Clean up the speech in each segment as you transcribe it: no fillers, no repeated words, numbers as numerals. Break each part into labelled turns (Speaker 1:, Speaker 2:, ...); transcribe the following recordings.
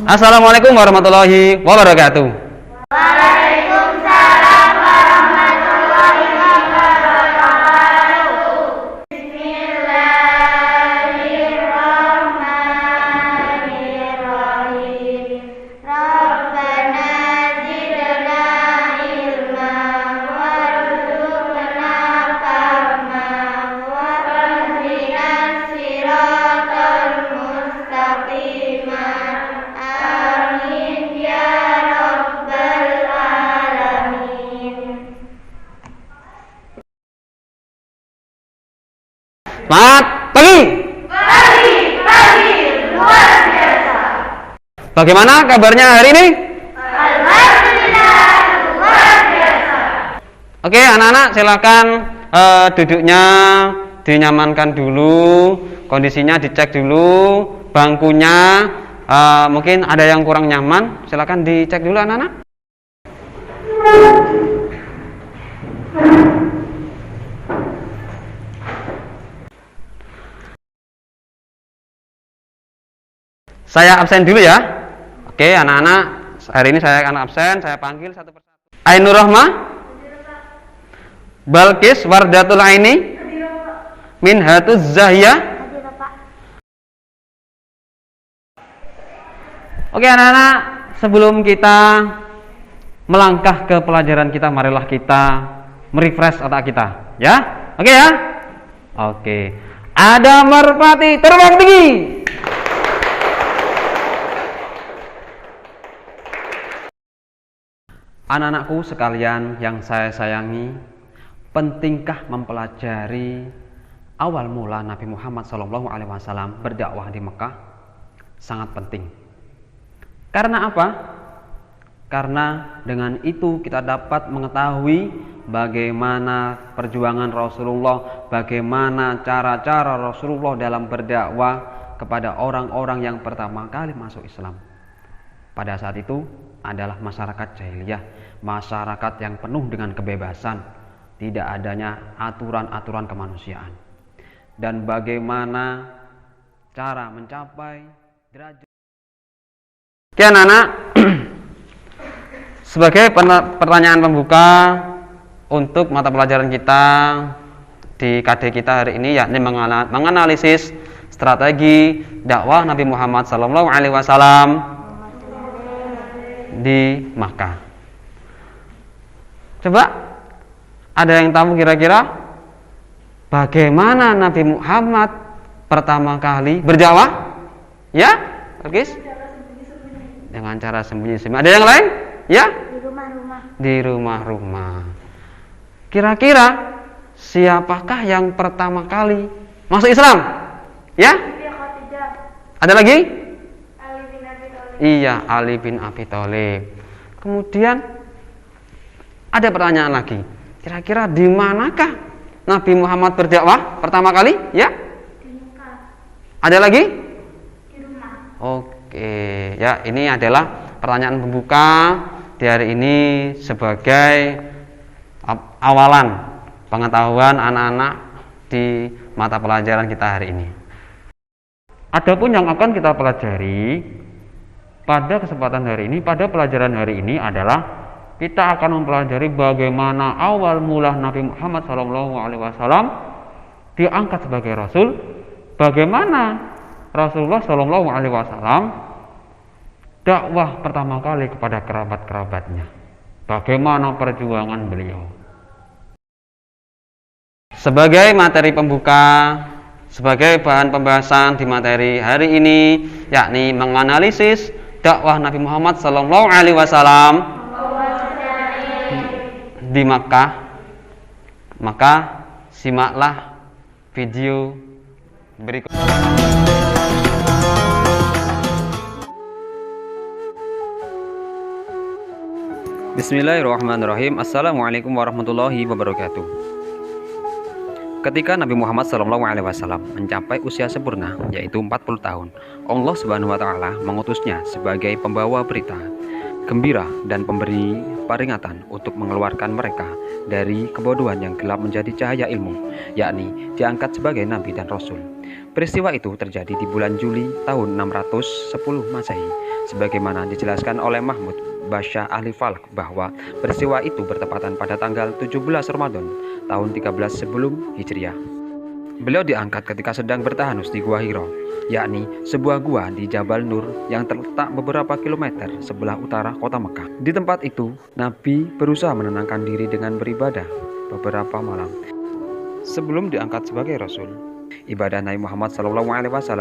Speaker 1: Assalamualaikum warahmatullahi wabarakatuh.
Speaker 2: Waalaikumsalam warahmatullahi wabarakatuh. Bismillahirrahmanirrahim. Rabbana zidna ilma warzuqna fahma wahdinas siratal mustaqim. Amin ya rabbal alamin.
Speaker 1: Selamat pagi.
Speaker 2: Pagi luar biasa.
Speaker 1: Bagaimana kabarnya hari ini?
Speaker 2: Alhamdulillah luar biasa.
Speaker 1: Oke, anak-anak silakan duduknya dinyamankan dulu, kondisinya dicek dulu, bangkunya mungkin ada yang kurang nyaman, silakan dicek dulu anak-anak. Saya absen dulu ya. Oke, anak-anak, hari ini saya akan absen, saya panggil satu persatu. Ainur Rahmah, Balkis Wardatul Aini, Minhatuz Zahya. Oke anak-anak, sebelum kita melangkah ke pelajaran kita, marilah kita merefresh otak kita, ya. Oke ya. Oke. Ada merpati terbang tinggi. Anak-anakku sekalian yang saya sayangi, pentingkah mempelajari awal mula Nabi Muhammad SAW berdakwah di Mekah? Sangat penting. Karena apa? Karena dengan itu kita dapat mengetahui bagaimana perjuangan Rasulullah, bagaimana cara-cara Rasulullah dalam berdakwah kepada orang-orang yang pertama kali masuk Islam. Pada saat itu adalah masyarakat jahiliyah, masyarakat yang penuh dengan kebebasan, tidak adanya aturan-aturan kemanusiaan. Dan bagaimana cara mencapai derajat. Oke anak-anak, sebagai pertanyaan pembuka untuk mata pelajaran kita di KD kita hari ini, yakni menganalisis strategi dakwah Nabi Muhammad SAW di Makkah. Coba ada yang tahu kira-kira bagaimana Nabi Muhammad pertama kali berdakwah? Ya, guys? Dengan cara sembunyi-sembunyi. Ada yang lain? Ya? Di rumah-rumah. Kira-kira siapakah yang pertama kali masuk Islam? Ya? Ada lagi? Iya, Ali bin Abi Thalib. Kemudian ada pertanyaan lagi. Kira-kira di manakah Nabi Muhammad berdakwah pertama kali? Ya?
Speaker 2: Di Mekah.
Speaker 1: Ada lagi?
Speaker 2: Di rumah.
Speaker 1: Oke, ya ini adalah pertanyaan pembuka di hari ini sebagai awalan pengetahuan anak-anak di mata pelajaran kita hari ini. Adapun yang akan kita pelajari pada kesempatan hari ini, pada pelajaran hari ini adalah kita akan mempelajari bagaimana awal mula Nabi Muhammad SAW diangkat sebagai Rasul, bagaimana Rasulullah SAW dakwah pertama kali kepada kerabat-kerabatnya, bagaimana perjuangan beliau. Sebagai materi pembuka, sebagai bahan pembahasan di materi hari ini, yakni menganalisis dakwah Nabi Muhammad SAW di Makkah, maka simaklah video berikut. Bismillahirrahmanirrahim. Assalamualaikum warahmatullahi wabarakatuh. Ketika Nabi Muhammad SAW mencapai usia sempurna, yaitu 40 tahun, Allah Subhanahu wa Ta'ala mengutusnya sebagai pembawa berita gembira dan pemberi peringatan untuk mengeluarkan mereka dari kebodohan yang gelap menjadi cahaya ilmu, yakni diangkat sebagai nabi dan rasul.
Speaker 3: Peristiwa itu terjadi di bulan Juli tahun 610 Masehi, sebagaimana dijelaskan oleh Mahmud Basyah Ahli Falak bahwa peristiwa itu bertepatan pada tanggal 17 Ramadan tahun 13 sebelum Hijriah. Beliau diangkat ketika sedang bertahanus di Gua Hiro, yakni sebuah gua di Jabal Nur yang terletak beberapa kilometer sebelah utara kota Mekah. Di tempat itu, Nabi berusaha menenangkan diri dengan beribadah beberapa malam. Sebelum diangkat sebagai Rasul, ibadah Nabi Muhammad SAW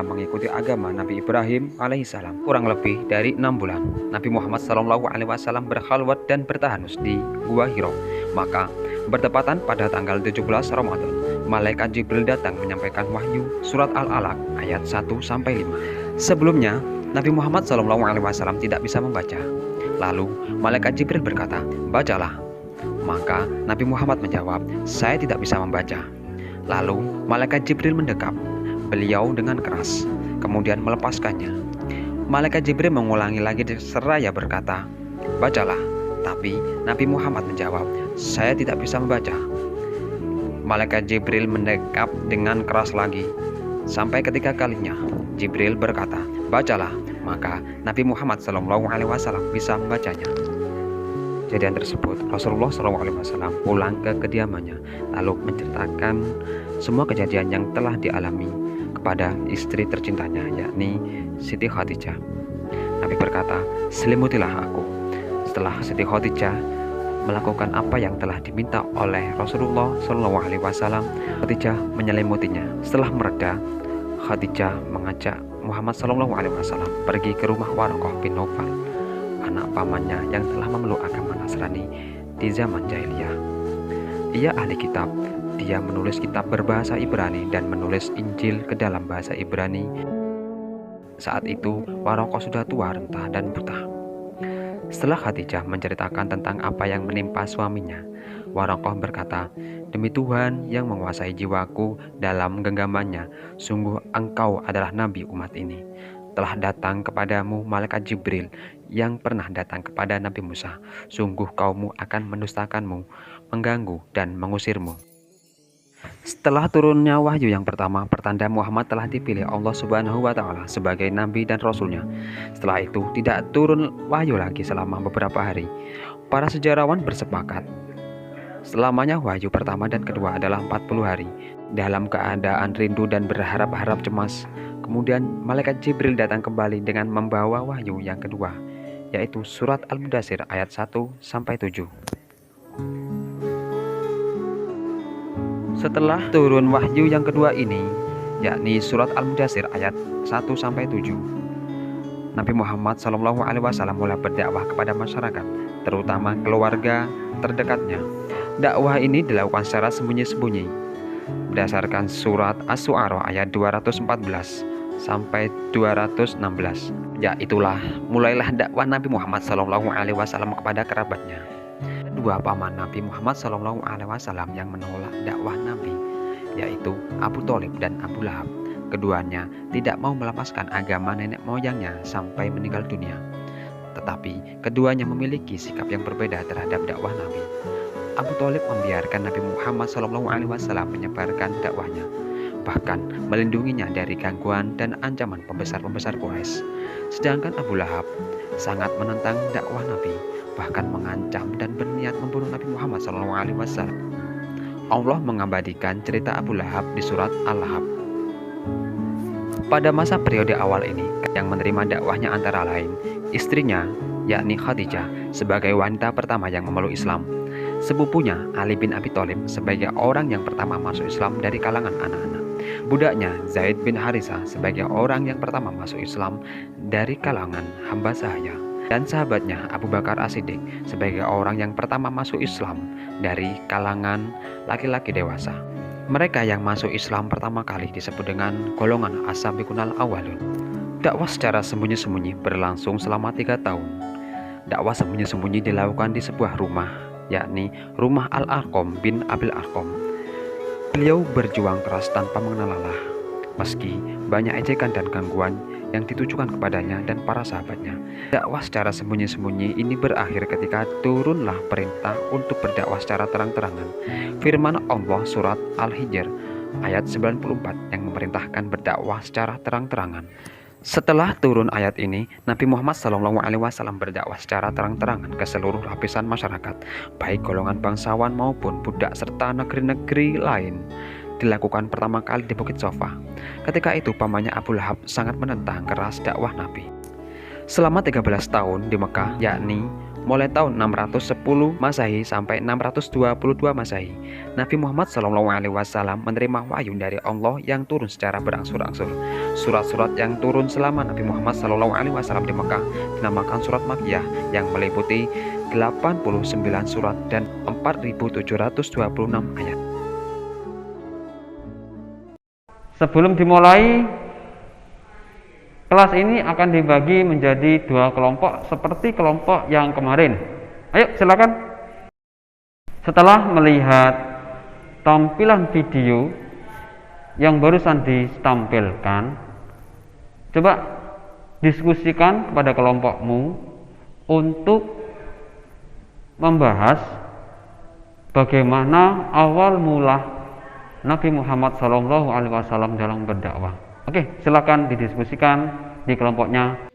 Speaker 3: mengikuti agama Nabi Ibrahim alaihissalam kurang lebih dari 6 bulan. Nabi Muhammad SAW berkhalwat dan bertahanus di Gua Hiro. Maka bertepatan pada tanggal 17 Ramadan, malaikat Jibril datang menyampaikan wahyu surat Al-Alaq ayat 1-5. Sebelumnya, Nabi Muhammad SAW tidak bisa membaca. Lalu malaikat Jibril berkata, "Bacalah." Maka Nabi Muhammad menjawab, "Saya tidak bisa membaca." Lalu malaikat Jibril mendekap beliau dengan keras, kemudian melepaskannya. Malaikat Jibril mengulangi lagi seraya berkata, "Bacalah." Tapi Nabi Muhammad menjawab, "Saya tidak bisa membaca." Malaikat Jibril mendekap dengan keras lagi. Sampai ketiga kalinya Jibril berkata, "Bacalah." Maka Nabi Muhammad SAW bisa membacanya. Kejadian tersebut, Rasulullah SAW pulang ke kediamannya, lalu menceritakan semua kejadian yang telah dialami kepada istri tercintanya, yakni Siti Khadijah. Nabi berkata, "Selimutilah aku." Setelah Siti Khadijah melakukan apa yang telah diminta oleh Rasulullah SAW, Khadijah menyelimutinya. Setelah mereda, Khadijah mengajak Muhammad SAW pergi ke rumah Waraqah bin Naufal, anak pamannya yang telah memeluk agama Nasrani di zaman jahiliyah. Ia ahli kitab. Dia menulis kitab berbahasa Ibrani dan menulis Injil ke dalam bahasa Ibrani. Saat itu Waraqah sudah tua, renta, dan buta. Setelah Khadijah menceritakan tentang apa yang menimpa suaminya, Waraqah berkata, "Demi Tuhan yang menguasai jiwaku dalam genggamannya, sungguh engkau adalah nabi umat ini. Telah datang kepadamu malaikat Jibril yang pernah datang kepada Nabi Musa. Sungguh kaummu akan mendustakanmu, mengganggu dan mengusirmu." Setelah turunnya wahyu yang pertama, pertanda Muhammad telah dipilih Allah Subhanahu wa Ta'ala sebagai nabi dan rasulnya. Setelah itu tidak turun wahyu lagi selama beberapa hari. Para sejarawan bersepakat selamanya wahyu pertama dan kedua adalah 40 hari. Dalam keadaan rindu dan berharap-harap cemas, kemudian malaikat Jibril datang kembali dengan membawa wahyu yang kedua, yaitu surat Al-Mudaththir ayat 1-7. Setelah turun wahyu yang kedua ini, yakni surat Al-Mudaththir ayat 1-7, Nabi Muhammad SAW mulai berdakwah kepada masyarakat, terutama keluarga terdekatnya. Dakwah ini dilakukan secara sembunyi-sembunyi berdasarkan surat Asy-Syu'ara ayat 214-216. Yaitulah mulailah dakwah Nabi Muhammad SAW kepada kerabatnya. Dua paman Nabi Muhammad SAW yang menolak dakwah Nabi, yaitu Abu Thalib dan Abu Lahab. Keduanya tidak mau melepaskan agama nenek moyangnya sampai meninggal dunia. Tetapi keduanya memiliki sikap yang berbeda terhadap dakwah Nabi. Abu Thalib membiarkan Nabi Muhammad SAW menyebarkan dakwahnya, bahkan melindunginya dari gangguan dan ancaman pembesar-pembesar Quraisy. Sedangkan Abu Lahab sangat menentang dakwah Nabi, bahkan mengancam dan berniat membunuh Nabi Muhammad SAW. Allah mengabadikan cerita Abu Lahab di surat Al-Lahab. Pada masa periode awal ini, yang menerima dakwahnya antara lain istrinya, yakni Khadijah, sebagai wanita pertama yang memeluk Islam, sepupunya Ali bin Abi Thalib sebagai orang yang pertama masuk Islam dari kalangan anak-anak, budaknya Zaid bin Harisah sebagai orang yang pertama masuk Islam dari kalangan hamba sahaya, dan sahabatnya Abu Bakar As-Siddiq sebagai orang yang pertama masuk Islam dari kalangan laki-laki dewasa. Mereka yang masuk Islam pertama kali disebut dengan golongan As-Sabiqunal Awwalun. Dakwah secara sembunyi-sembunyi berlangsung selama 3 tahun. Dakwah sembunyi-sembunyi dilakukan di sebuah rumah, yakni rumah Al-Arqam bin Abil Arqam. Beliau berjuang keras tanpa mengenal lelah, meski banyak ejekan dan gangguan yang ditujukan kepadanya dan para sahabatnya. Dakwah secara sembunyi-sembunyi ini berakhir ketika turunlah perintah untuk berdakwah secara terang-terangan. Firman Allah surat Al-Hijr ayat 94 yang memerintahkan berdakwah secara terang-terangan. Setelah turun ayat ini, Nabi Muhammad SAW berdakwah secara terang-terangan ke seluruh lapisan masyarakat, baik golongan bangsawan maupun budak serta negeri-negeri lain. Dilakukan pertama kali di Bukit Sofa. Ketika itu pamannya Abu Lahab sangat menentang keras dakwah Nabi. Selama 13 tahun di Mekah, yakni mulai tahun 610 Masehi sampai 622 Masehi, Nabi Muhammad SAW menerima wahyu dari Allah yang turun secara berangsur-angsur. Surat-surat yang turun selama Nabi Muhammad SAW di Mekah dinamakan surat Makkiyah yang meliputi 89 surat dan 4.726 ayat.
Speaker 1: Sebelum dimulai, kelas ini akan dibagi menjadi 2 kelompok seperti kelompok yang kemarin. Ayo silakan. Setelah melihat tampilan video yang barusan ditampilkan, coba diskusikan kepada kelompokmu untuk membahas bagaimana awal mula Nabi Muhammad SAW dalam berdakwah. Oke, silakan didiskusikan di kelompoknya.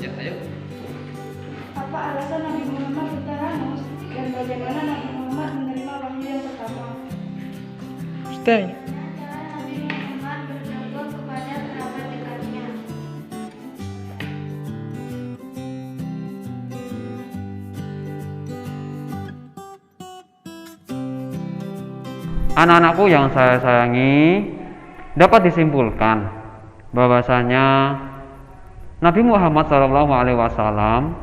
Speaker 3: Ya, ayo.
Speaker 2: Apa alasan Nabi Muhammad bertahan dan bagaimana Nabi Muhammad menerima wahyu yang pertama?
Speaker 3: Stay.
Speaker 2: Nabi Muhammad berdakwah kepada kerabat dekatnya.
Speaker 1: Anak-anakku yang saya sayangi, dapat disimpulkan bahwasanya Nabi Muhammad SAW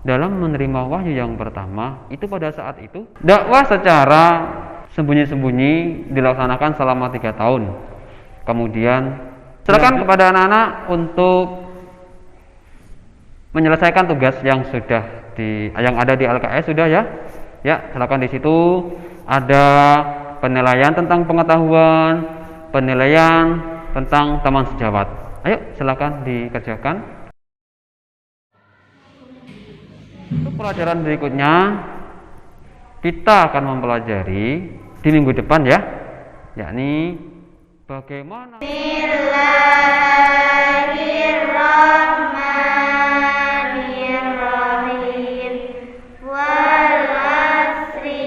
Speaker 1: dalam menerima wahyu yang pertama itu pada saat itu dakwah secara sembunyi-sembunyi dilaksanakan selama 3 tahun. Kemudian silakan kepada anak-anak untuk menyelesaikan tugas yang yang ada di LKS sudah ya. Ya, silakan di situ ada penilaian tentang pengetahuan, penilaian tentang teman sejawat. Ayo silakan dikerjakan. Untuk pelajaran berikutnya kita akan mempelajari di minggu depan ya, yakni bagaimana
Speaker 2: Bismillahirrahmanirrahim. Wal asri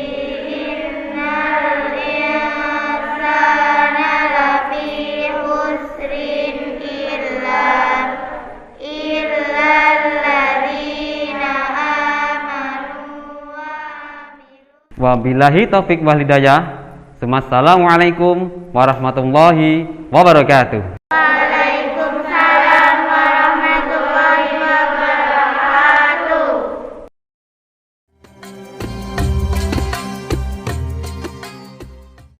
Speaker 2: innal insana lafi khusrin illa alladzina amanu wa amilu.
Speaker 1: wabillahi taufik wal hidayah. Assalamualaikum warahmatullahi wabarakatuh.